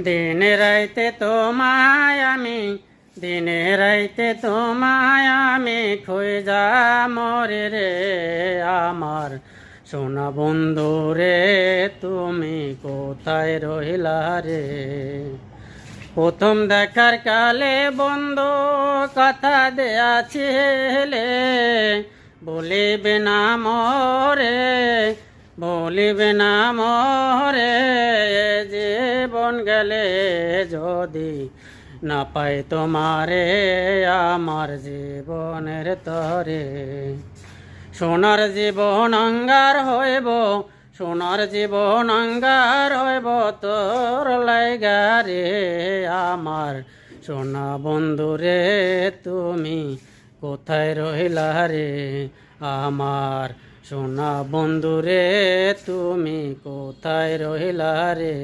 দিনে রাইতে তোমায় আমি দিনে রাইতে তোমায় আমি খুঁজা মরে রে আমার সোনা বন্ধু রে তুমি কোথায় রহিলা রে। প্রথম দেখার কালে বন্ধু কথা দেয়াছিলে বলিবে না মরে বলিবে না মরে জীবন গেলে যদি না পাই তোমারে আমার জীবনের তরে। সোনার জীবন অঙ্গার হইব সোনার জীবন অঙ্গার হইব তোর লাইগা রে আমার সোনা বন্ধু রে তুমি কোথায় রহিলা রে আমার সোনা বন্ধু রে তুমি কোথায় রহিলা রে।